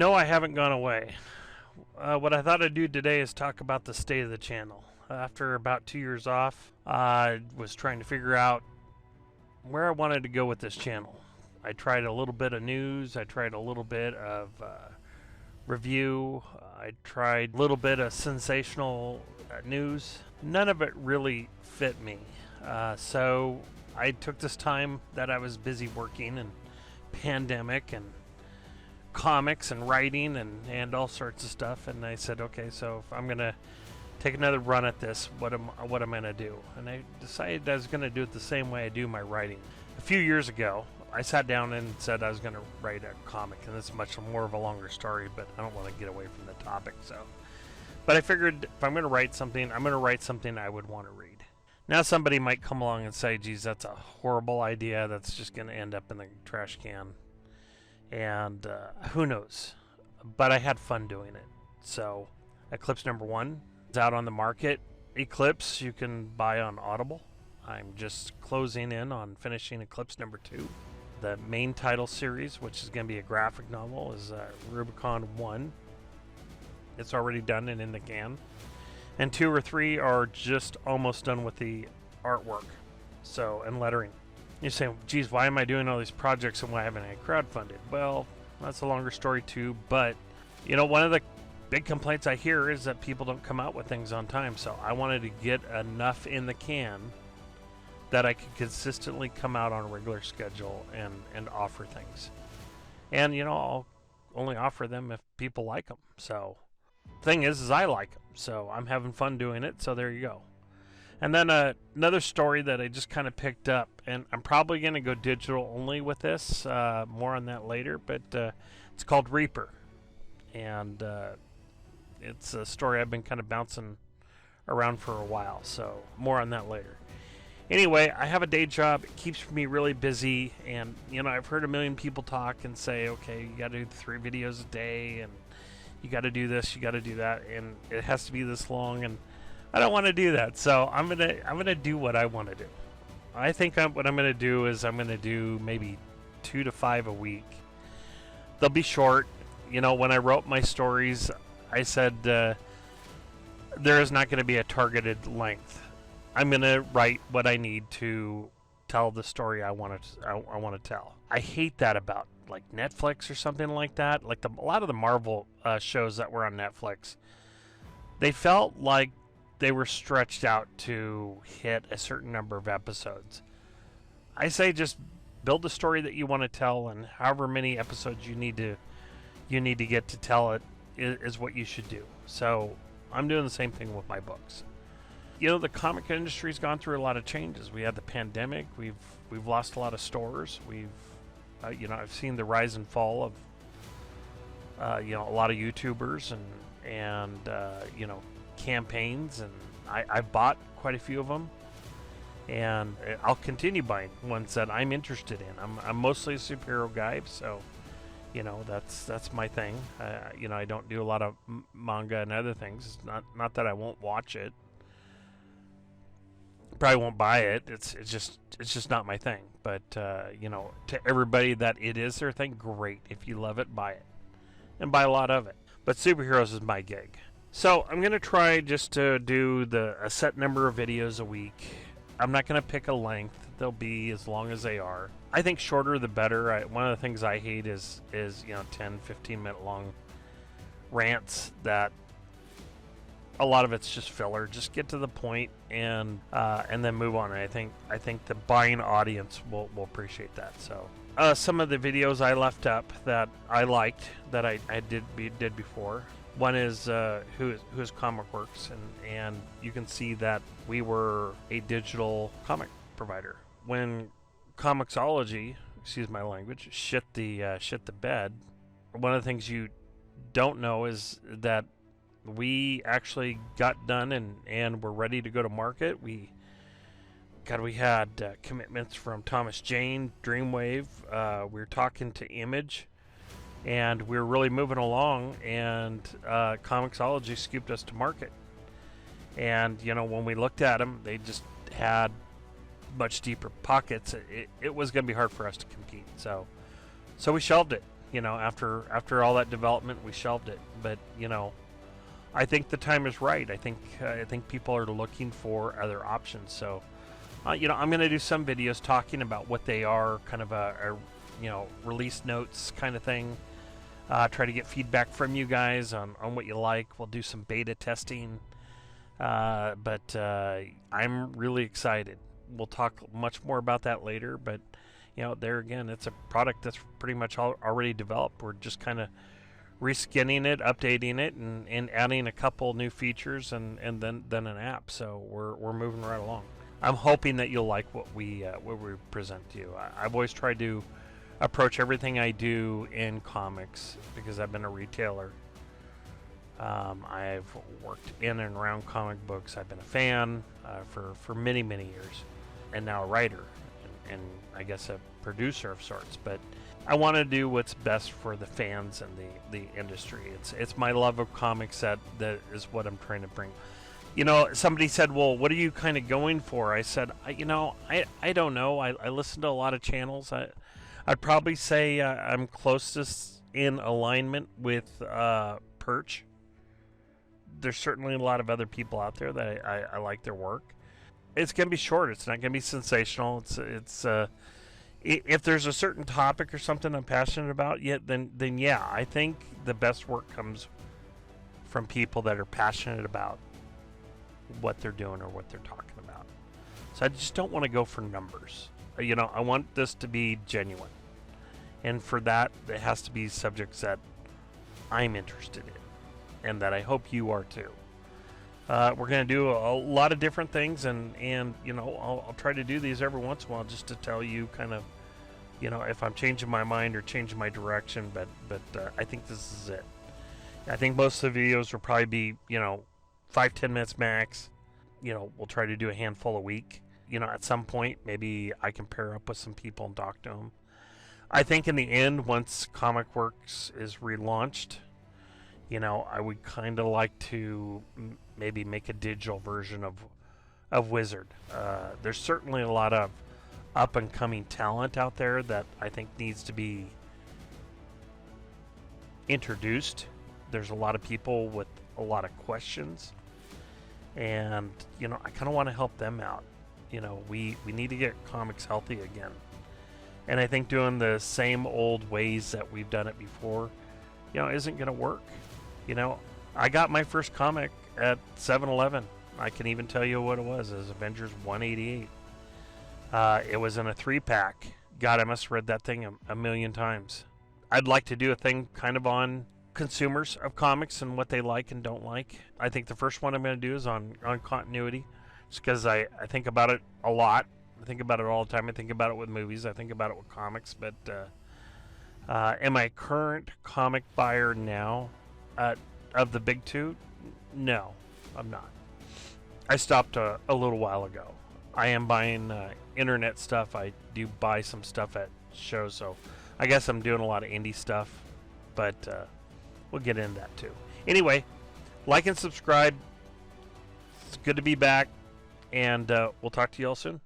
No, I haven't gone away. What I thought I'd do today is talk about the state of the channel. After about 2 years off, I was trying to figure out where I wanted to go with this channel. I tried a little bit of news, I tried a little bit of review, I tried a little bit of sensational news. None of it really fit me. So I took this time that I was busy working and pandemic and comics and writing and all sorts of stuff, and I said, okay, so if I'm gonna take another run at this, what am I gonna do? And I decided I was gonna do it the same way I do my writing. A few years ago, I sat down and said I was gonna write a comic, and it's much more of a longer story, but I don't want to get away from the topic. But I figured if I'm gonna write something, I'm gonna write something I would want to read. Now somebody might come along and say, geez, that's a horrible idea, that's just gonna end up in the trash can. And who knows, but I had fun doing it. So Eclipse #1 is out on the market. Eclipse you can buy on Audible. I'm just closing in on finishing Eclipse #2. The main title series, which is going to be a graphic novel, is Rubicon 1. It's already done and in the can, and 2 or 3 are just almost done with the artwork and lettering. You say, geez, why am I doing all these projects and why haven't I crowdfunded? Well, that's a longer story too, but one of the big complaints I hear is that people don't come out with things on time, so I wanted to get enough in the can that I could consistently come out on a regular schedule and offer things. And, I'll only offer them if people like them. So, thing is I like them, so I'm having fun doing it, so there you go. And then another story that I just kind of picked up, and I'm probably going to go digital only with this, more on that later, but it's called Reaper. And it's a story I've been kind of bouncing around for a while, so more on that later. Anyway, I have a day job. It keeps me really busy, and I've heard a million people talk and say, okay, you got to do 3 videos a day, and you got to do this, you got to do that, and it has to be this long, and I don't want to do that, so I'm gonna do what I want to do. I think what I'm gonna do is I'm gonna do maybe 2 to 5 a week. They'll be short. When I wrote my stories, I said there is not going to be a targeted length. I'm gonna write what I need to tell the story I want to tell. I hate that about like Netflix or something like that. Like a lot of the Marvel shows that were on Netflix, they felt like they were stretched out to hit a certain number of episodes. I say just build the story that you want to tell, and however many episodes you need to get to tell it is what you should do. So I'm doing the same thing with my books. The comic industry's gone through a lot of changes. We had the pandemic. We've lost a lot of stores. I've seen the rise and fall of a lot of YouTubers and campaigns, and I bought quite a few of them, and I'll continue buying ones that I'm interested in. I'm mostly a superhero guy, so that's my thing. I don't do a lot of manga and other things. It's not that I won't watch it, probably won't buy it. It's just not my thing. But to everybody that it is their thing, great. If you love it, buy it, and buy a lot of it. But superheroes is my gig. So I'm going to try just to do a set number of videos a week. I'm not going to pick a length. They'll be as long as they are. I think shorter the better. One of the things I hate is 10, 15-minute long rants that a lot of it's just filler. Just get to the point and then move on. And I think the buying audience will appreciate that. So some of the videos I left up that I liked that I did before. One is who's ComicWorks, and you can see that we were a digital comic provider when Comixology, excuse my language, shit the bed. One of the things you don't know is that we actually got done and were ready to go to market. We had commitments from Thomas Jane, Dreamwave. We were talking to Image. And we were really moving along, and Comixology scooped us to market. And, when we looked at them, they just had much deeper pockets. It was going to be hard for us to compete. So we shelved it. You know, after all that development, we shelved it. But you know, I think the time is right. I think people are looking for other options. So, you know, I'm going to do some videos talking about what they are, kind of a you know, release notes kind of thing. Try to get feedback from you guys on what you like. We'll do some beta testing. But I'm really excited. We'll talk much more about that later. But you know, there again, it's a product that's pretty much already developed. We're just kind of reskinning it, updating it, and adding a couple new features, and then an app. So we're moving right along. I'm hoping that you'll like what we present to you. I've always tried to approach everything I do in comics because I've been a retailer. I've worked in and around comic books. I've been a fan for many years, and now a writer, and I guess a producer of sorts. But I want to do what's best for the fans and the industry. It's my love of comics that is what I'm trying to bring. You know, somebody said, well, what are you kind of going for? I said, you know, I don't know. I listen to a lot of channels. I'd probably say I'm closest in alignment with Perch. There's certainly a lot of other people out there that I like their work. It's going to be short. It's not going to be sensational. It's if there's a certain topic or something I'm passionate about, then yeah, I think the best work comes from people that are passionate about what they're doing or what they're talking about. So I just don't want to go for numbers. You know, I want this to be genuine. And for that, it has to be subjects that I'm interested in and that I hope you are too. We're going to do a lot of different things, and you know, I'll try to do these every once in a while just to tell you kind of, you know, if I'm changing my mind or changing my direction, but I think this is it. I think most of the videos will probably be, you know, 5-10 minutes max. You know, we'll try to do a handful a week. You know, at some point, maybe I can pair up with some people and talk to them. I think in the end, once ComicWorks is relaunched, you know, I would kind of like to maybe make a digital version of Wizard. There's certainly a lot of up-and-coming talent out there that I think needs to be introduced. There's a lot of people with a lot of questions, and you know, I kind of want to help them out. You know, we need to get comics healthy again, and I think doing the same old ways that we've done it before, you know, isn't going to work. You know, I got my first comic at 7-Eleven. I can even tell you what it was. It was Avengers 188. It was in a 3-pack. God, I must have read that thing a million times. I'd like to do a thing kind of on consumers of comics and what they like and don't like. I think the first one I'm going to do is on continuity, just because I think about it a lot. I think about it all the time. I think about it with movies. I think about it with comics. But am I a current comic buyer now of the big two? No, I'm not. I stopped a little while ago. I am buying internet stuff. I do buy some stuff at shows, so I guess I'm doing a lot of indie stuff, but we'll get into that too. Anyway, like and subscribe. It's good to be back, and we'll talk to you all soon.